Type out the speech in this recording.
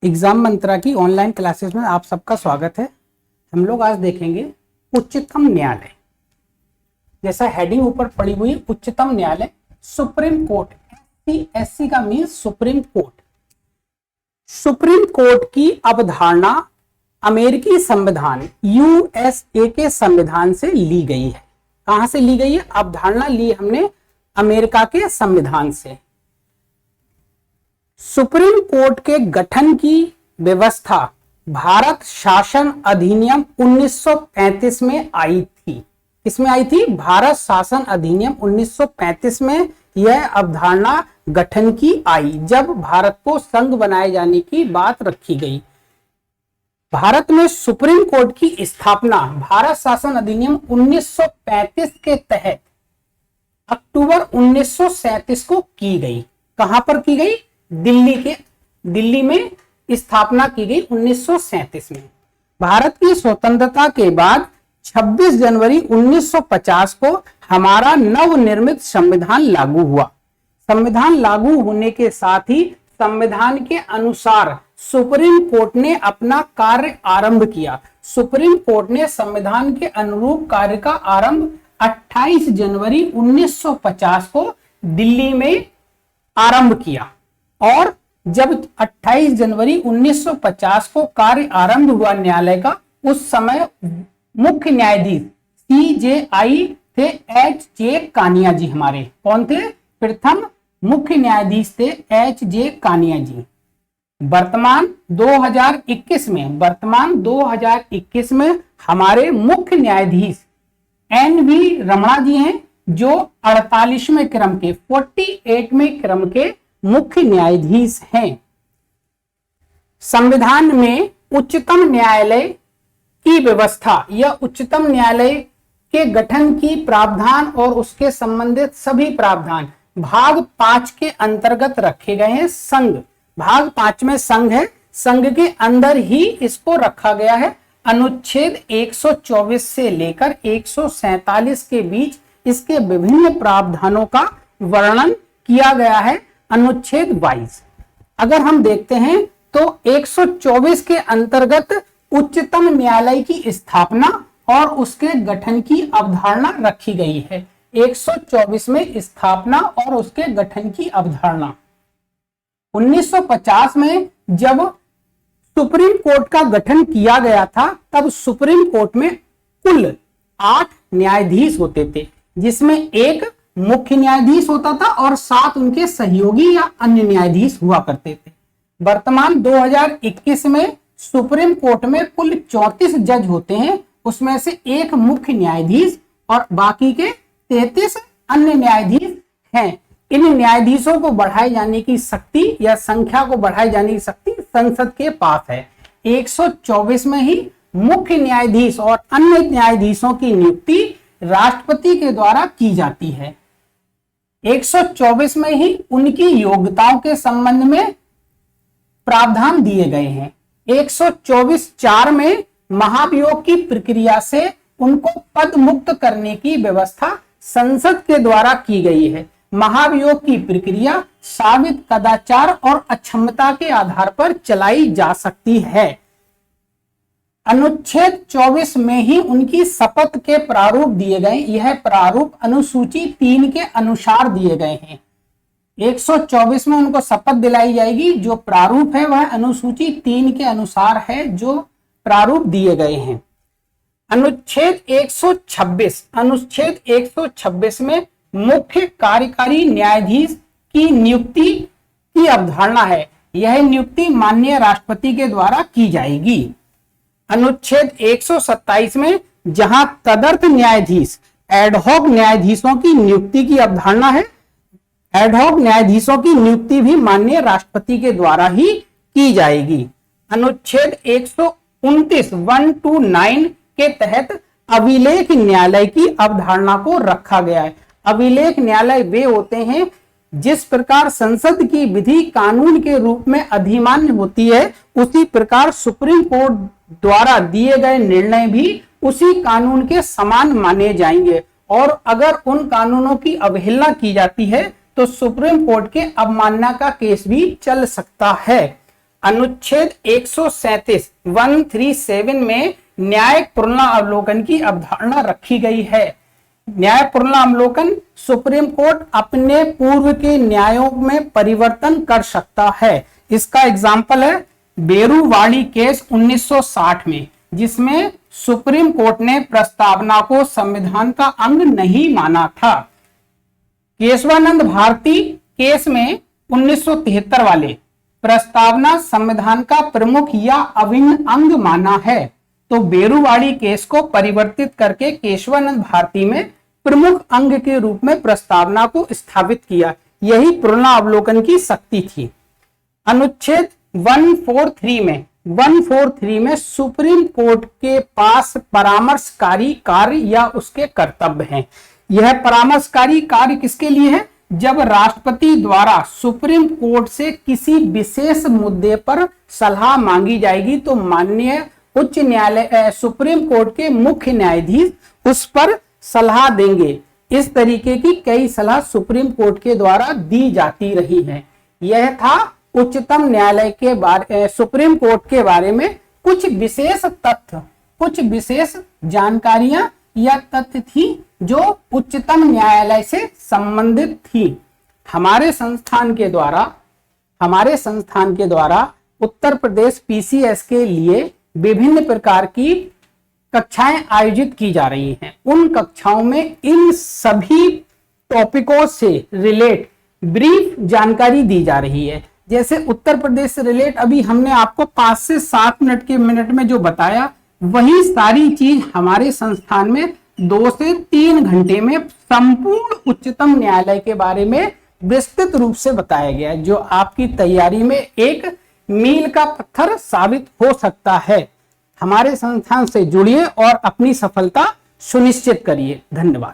Exam मंत्रा की online classes में आप सबका स्वागत है। हम लोग आज देखेंगे उच्चतम न्यायालय। जैसा हेडिंग ऊपर पड़ी हुई उच्चतम न्यायालय, सुप्रीम कोर्ट। एससी का mean supreme court. Supreme court की अवधारणा अमेरिकी संविधान यूएसए के संविधान से ली गई है। कहां से ली गई है? अवधारणा ली हमने अमेरिका के संविधान से। सुप्रीम कोर्ट के गठन की व्यवस्था भारत शासन अधिनियम 1935 में आई थी। इसमें आई थी भारत शासन अधिनियम 1935 में। यह अवधारणा गठन की आई जब भारत को संघ बनाए जाने की बात रखी गई। भारत में सुप्रीम कोर्ट की स्थापना भारत शासन अधिनियम 1935 के तहत अक्टूबर 1937 को की गई। कहां पर की गई? दिल्ली में स्थापना की गई 1937 में। भारत की स्वतंत्रता के बाद 26 जनवरी 1950 को हमारा नवनिर्मित संविधान लागू हुआ। संविधान लागू होने के साथ ही संविधान के अनुसार सुप्रीम कोर्ट ने अपना कार्य आरंभ किया। सुप्रीम कोर्ट ने संविधान के अनुरूप कार्य का आरंभ 28 जनवरी 1950 को दिल्ली में आरंभ किया। और जब 28 जनवरी 1950 को कार्य आरंभ हुआ न्यायालय का, उस समय मुख्य न्यायाधीश CJI थे HJ कानिया जी। हमारे कौन थे? प्रथम मुख्य न्यायाधीश थे HJ कानिया जी। वर्तमान 2021 में हमारे मुख्य न्यायाधीश NV रमणा जी हैं, जो 48वें क्रम के 48वें क्रम के मुख्य न्यायाधीश हैं। संविधान में उच्चतम न्यायालय की व्यवस्था या उच्चतम न्यायालय के गठन की प्रावधान और उसके संबंधित सभी प्रावधान भाग 5 के अंतर्गत रखे गए हैं। संघ भाग 5 में संघ है, संघ के अंदर ही इसको रखा गया है। अनुच्छेद 124 से लेकर 147 के बीच इसके विभिन्न प्रावधानों का वर्णन किया गया है अनुच्छेद वाइज। अगर हम देखते हैं तो 124 के अंतर्गत उच्चतम न्यायालय की स्थापना और उसके गठन की अवधारणा रखी गई है। 124 में स्थापना और उसके गठन की अवधारणा। 1950 में जब सुप्रीम कोर्ट का गठन किया गया था, तब सुप्रीम कोर्ट में कुल 8 न्यायाधीश होते थे, जिसमें एक मुख्य न्यायाधीश होता था और 7 उनके सहयोगी या अन्य न्यायाधीश हुआ करते थे। वर्तमान 2021 में सुप्रीम कोर्ट में कुल 34 जज होते हैं, उसमें से एक मुख्य न्यायाधीश और बाकी के 33 अन्य न्यायाधीश हैं। इन न्यायाधीशों को बढ़ाए जाने की शक्ति या संख्या को बढ़ाए जाने की शक्ति संसद के पास है। 124 में ही मुख्य न्यायाधीश और अन्य न्यायाधीशों की नियुक्ति राष्ट्रपति के द्वारा की जाती है। 124 में ही उनकी योग्यताओं के संबंध में प्रावधान दिए गए हैं। 124(4) में महाभियोग की प्रक्रिया से उनको पद मुक्त करने की व्यवस्था संसद के द्वारा की गई है। महाभियोग की प्रक्रिया साबित कदाचार और अक्षमता के आधार पर चलाई जा सकती है। अनुच्छेद 24 में ही उनकी शपथ के प्रारूप दिए गए। यह प्रारूप अनुसूची 3 के अनुसार दिए गए हैं। 124 में उनको शपथ दिलाई जाएगी। जो प्रारूप है वह अनुसूची 3 के अनुसार है, जो प्रारूप दिए गए हैं। अनुच्छेद 126 में मुख्य कार्यकारी न्यायाधीश की नियुक्ति की अवधारणा है। यह नियुक्ति माननीय राष्ट्रपति के द्वारा की जाएगी। अनुच्छेद 127 में जहां तदर्थ न्यायाधीश एडहॉक न्यायाधीशों की नियुक्ति की अवधारणा है, एडहॉक न्यायाधीशों की नियुक्ति भी माननीय राष्ट्रपति के द्वारा ही की जाएगी। अनुच्छेद 129 1 to 9 के तहत अभिलेख न्यायालय की अवधारणा को रखा गया है। अभिलेख न्यायालय वे होते हैं जिस प्रकार संसद की विधि कानून के रूप में अधिमान्य होती है, उसी प्रकार सुप्रीम कोर्ट द्वारा दिए गए निर्णय भी उसी कानून के समान माने जाएंगे। और अगर उन कानूनों की अवहेलना की जाती है तो सुप्रीम कोर्ट के अवमानना का केस भी चल सकता है। अनुच्छेद 137 में न्यायिक पुनरावलोकन की अवधारणा रखी गई है। न्यायिक पुनरावलोकन सुप्रीम कोर्ट अपने पूर्व के न्यायों में परिवर्तन कर सकता है। इसका एग्जाम्पल है बेरुवाड़ी केस 1960 में, जिसमें सुप्रीम कोर्ट ने प्रस्तावना को संविधान का अंग नहीं माना था। केशवानंद भारती केस में 1973 वाले प्रस्तावना संविधान का प्रमुख या अभिन्न अंग माना है, तो बेरुवाड़ी केस को परिवर्तित करके केशवानंद भारती में प्रमुख अंग के रूप में प्रस्तावना को स्थापित किया। यही पुनरावलोकन की शक्ति थी। अनुच्छेद 143 में सुप्रीम कोर्ट के पास परामर्शकारी कार्य या उसके कर्तव्य हैं। यह परामर्शकारी कार्य किसके लिए है? जब राष्ट्रपति द्वारा सुप्रीम कोर्ट से किसी विशेष मुद्दे पर सलाह मांगी जाएगी तो माननीय उच्च न्यायालय सुप्रीम कोर्ट के मुख्य न्यायाधीश उस पर सलाह देंगे। इस तरीके की कई सलाह सुप्रीम कोर्ट के द्वारा दी जाती रही है। यह था उच्चतम न्यायालय के बारे सुप्रीम कोर्ट के बारे में कुछ विशेष तथ्य, कुछ विशेष जानकारियां या तथ्य थी जो उच्चतम न्यायालय से संबंधित थी। हमारे संस्थान के द्वारा उत्तर प्रदेश पीसीएस के लिए विभिन्न प्रकार की कक्षाएं आयोजित की जा रही हैं। उन कक्षाओं में इन सभी टॉपिकों से रिलेट ब्रीफ जानकारी दी जा रही है। जैसे उत्तर प्रदेश से रिलेट अभी हमने आपको 5 से 7 मिनट में जो बताया, वही सारी चीज हमारे संस्थान में 2 से 3 घंटे में संपूर्ण उच्चतम न्यायालय के बारे में विस्तृत रूप से बताया गया है, जो आपकी तैयारी में एक मील का पत्थर साबित हो सकता है। हमारे संस्थान से जुड़िए और अपनी सफलता सुनिश्चित करिए। धन्यवाद।